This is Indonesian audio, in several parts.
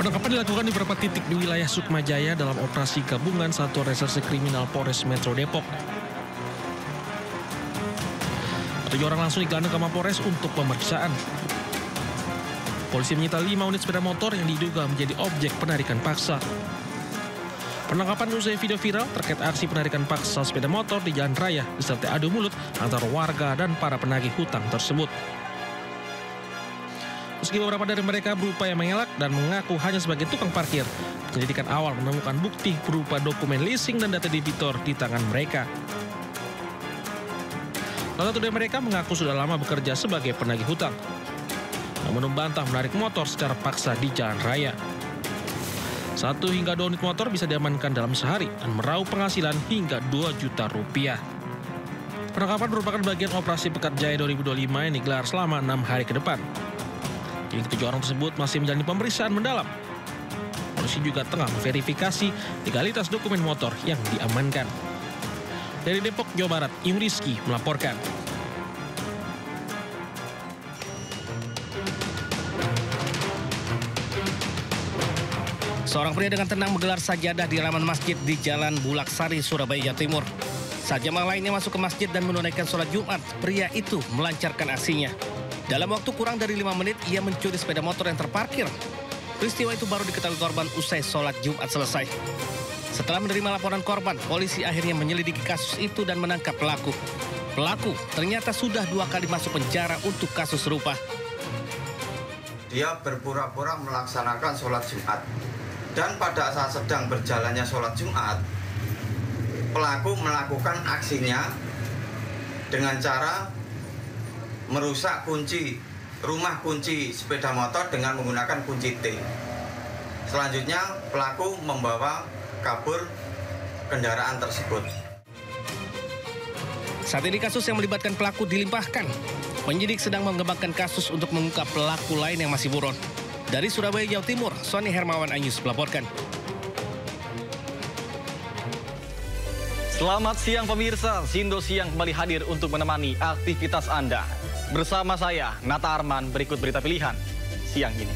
Penangkapan dilakukan di beberapa titik di wilayah Sukmajaya dalam operasi gabungan Satuan Reserse Kriminal Polres Metro Depok. 7 orang langsung digelandang ke Mapolres untuk pemeriksaan. Polisi menyita 5 unit sepeda motor yang diduga menjadi objek penarikan paksa. Penangkapan usai video viral terkait aksi penarikan paksa sepeda motor di jalan raya disertai adu mulut antara warga dan para penagih hutang tersebut. Meski beberapa dari mereka berupaya mengelak dan mengaku hanya sebagai tukang parkir, penyelidikan awal menemukan bukti berupa dokumen leasing dan data debitor di tangan mereka. Salah satu dari mereka mengaku sudah lama bekerja sebagai penagih hutang, namun membantah menarik motor secara paksa di jalan raya. 1 hingga 2 unit motor bisa diamankan dalam sehari dan meraup penghasilan hingga 2 juta rupiah. Penangkapan merupakan bagian operasi Pekat Jaya 2025 yang digelar selama 6 hari ke depan. Kini 7 orang tersebut masih menjalani pemeriksaan mendalam. Polisi juga tengah memverifikasi legalitas dokumen motor yang diamankan. Dari Depok, Jawa Barat, Im Rizky melaporkan. Seorang pria dengan tenang menggelar sajadah di halaman masjid di Jalan Bulaksari, Surabaya, Jawa Timur. Saat jemaah lainnya masuk ke masjid dan menunaikan sholat Jumat, pria itu melancarkan aksinya. Dalam waktu kurang dari 5 menit, ia mencuri sepeda motor yang terparkir. Peristiwa itu baru diketahui korban usai sholat Jumat selesai. Setelah menerima laporan korban, polisi akhirnya menyelidiki kasus itu dan menangkap pelaku. Pelaku ternyata sudah 2 kali masuk penjara untuk kasus serupa. Dia berpura-pura melaksanakan sholat Jumat. Dan pada saat sedang berjalannya sholat Jumat, pelaku melakukan aksinya dengan cara merusak rumah kunci sepeda motor dengan menggunakan kunci T. Selanjutnya pelaku membawa kabur kendaraan tersebut. Saat ini kasus yang melibatkan pelaku dilimpahkan. Penyidik sedang mengembangkan kasus untuk mengungkap pelaku lain yang masih buron. Dari Surabaya, Jawa Timur, Sony Hermawan Anyus melaporkan. Selamat siang pemirsa, Sindo Siang kembali hadir untuk menemani aktivitas Anda. Bersama saya, Nata Arman, berikut berita pilihan siang ini.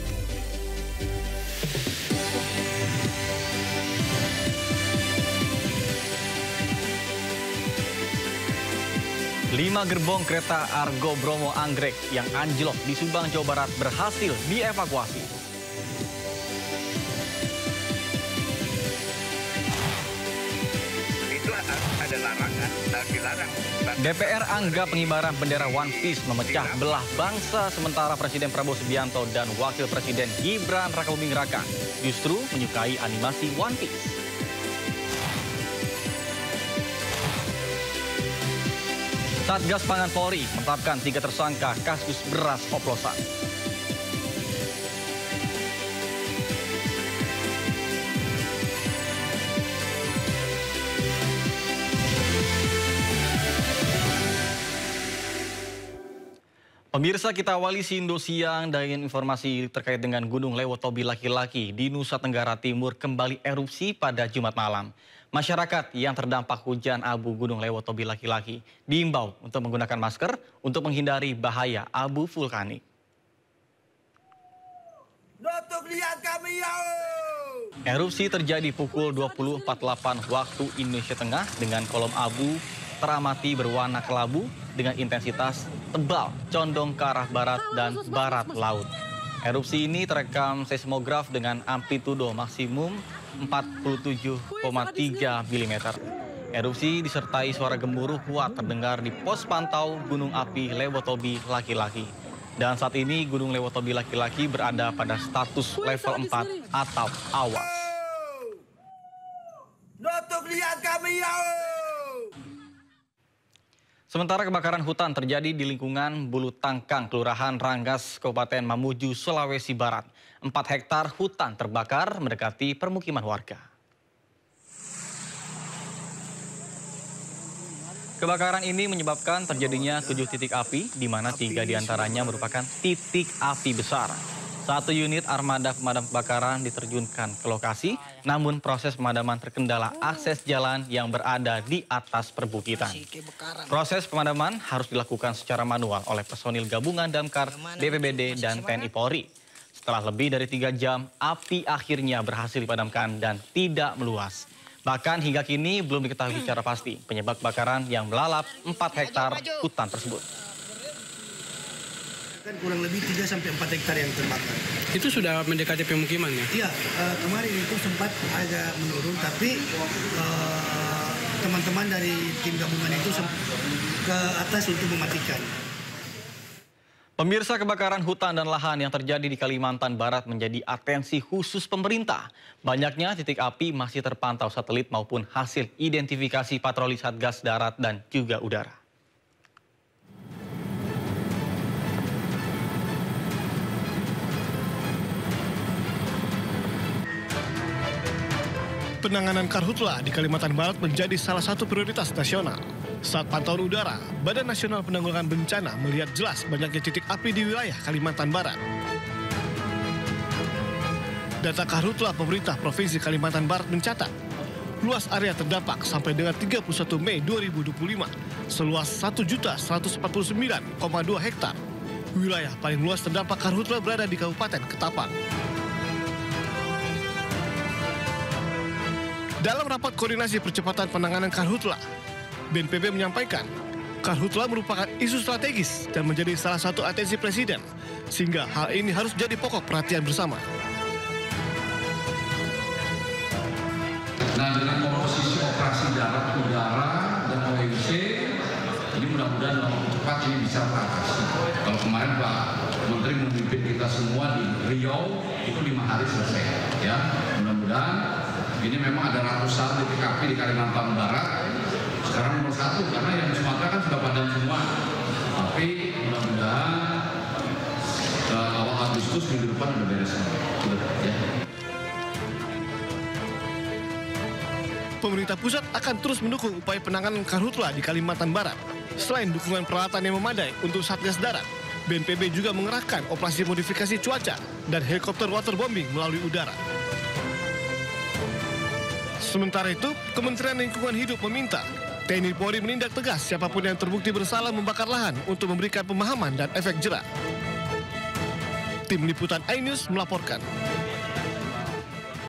Lima gerbong kereta Argo Bromo Anggrek yang anjlok di Subang, Jawa Barat berhasil dievakuasi. Itu ada larangan, dilarang. DPR anggap pengibaran bendera One Piece memecah belah bangsa, sementara Presiden Prabowo Subianto dan Wakil Presiden Gibran Rakabuming Raka justru menyukai animasi One Piece. Satgas Pangan Polri menetapkan 3 tersangka kasus beras oplosan. Pemirsa, kita awali Sindo Siang dengan informasi terkait dengan Gunung Lewotobi laki-laki di Nusa Tenggara Timur kembali erupsi pada Jumat malam. Masyarakat yang terdampak hujan abu Gunung Lewotobi laki-laki diimbau untuk menggunakan masker untuk menghindari bahaya abu vulkanik. Erupsi terjadi pukul 20.48 waktu Indonesia Tengah dengan kolom abu teramati berwarna kelabu dengan intensitas tebal, condong ke arah barat dan barat laut. Erupsi ini terekam seismograf dengan amplitudo maksimum 47,3 mm. Erupsi disertai suara gemuruh kuat terdengar di pos pantau Gunung Api Lewotobi laki-laki. Dan saat ini Gunung Lewotobi laki-laki berada pada status level 4 atau awas. Sementara kebakaran hutan terjadi di lingkungan Bulu Tangkang, Kelurahan Ranggas, Kabupaten Mamuju, Sulawesi Barat. 4 hektar hutan terbakar mendekati permukiman warga. Kebakaran ini menyebabkan terjadinya 7 titik api, di mana 3 diantaranya merupakan titik api besar. 1 unit armada pemadam kebakaran diterjunkan ke lokasi, namun proses pemadaman terkendala akses jalan yang berada di atas perbukitan. Proses pemadaman harus dilakukan secara manual oleh personil gabungan damkar, BPBD, dan TNI Polri. Setelah lebih dari 3 jam, api akhirnya berhasil dipadamkan dan tidak meluas. Bahkan hingga kini belum diketahui secara pasti penyebab kebakaran yang melalap 4 hektar hutan tersebut. Kan kurang lebih 3-4 hektar yang terbakar. Itu sudah mendekati pemukiman ya? Iya, kemarin itu sempat agak menurun, tapi teman-teman dari tim gabungan itu ke atas untuk mematikan. Pemirsa, kebakaran hutan dan lahan yang terjadi di Kalimantan Barat menjadi atensi khusus pemerintah. Banyaknya titik api masih terpantau satelit maupun hasil identifikasi patroli Satgas Darat dan juga udara. Penanganan karhutla di Kalimantan Barat menjadi salah satu prioritas nasional. Saat pantauan udara, Badan Nasional Penanggulangan Bencana melihat jelas banyaknya titik api di wilayah Kalimantan Barat. Data karhutla pemerintah Provinsi Kalimantan Barat mencatat, luas area terdampak sampai dengan 31 Mei 2025 seluas 1.149,2 hektar. Wilayah paling luas terdampak karhutla berada di Kabupaten Ketapang. Dalam rapat koordinasi percepatan penanganan karhutla, BNPB menyampaikan, karhutla merupakan isu strategis dan menjadi salah satu atensi Presiden, sehingga hal ini harus jadi pokok perhatian bersama. Nah, dengan komposisi operasi darat, udara, dan OEC, ini mudah-mudahan dalam waktu cepat ini bisa teratasi. Kalau kemarin Pak Menteri memimpin kita semua di Riau, itu 5 hari selesai. Ya, mudah-mudahan ini memang ada ratusan titik api di Kalimantan Barat. Sekarang nomor 1 karena yang di Sumatera kan sudah padam semua. Tapi mudah-mudahan awal Agustus minggu depan udah beres semua. Ya. Pemerintah pusat akan terus mendukung upaya penanganan karhutla di Kalimantan Barat. Selain dukungan peralatan yang memadai untuk Satgas Darat, BNPB juga mengerahkan operasi modifikasi cuaca dan helikopter waterbombing melalui udara. Sementara itu, Kementerian Lingkungan Hidup meminta TNI Polri menindak tegas siapapun yang terbukti bersalah membakar lahan untuk memberikan pemahaman dan efek jera. Tim Liputan iNews melaporkan.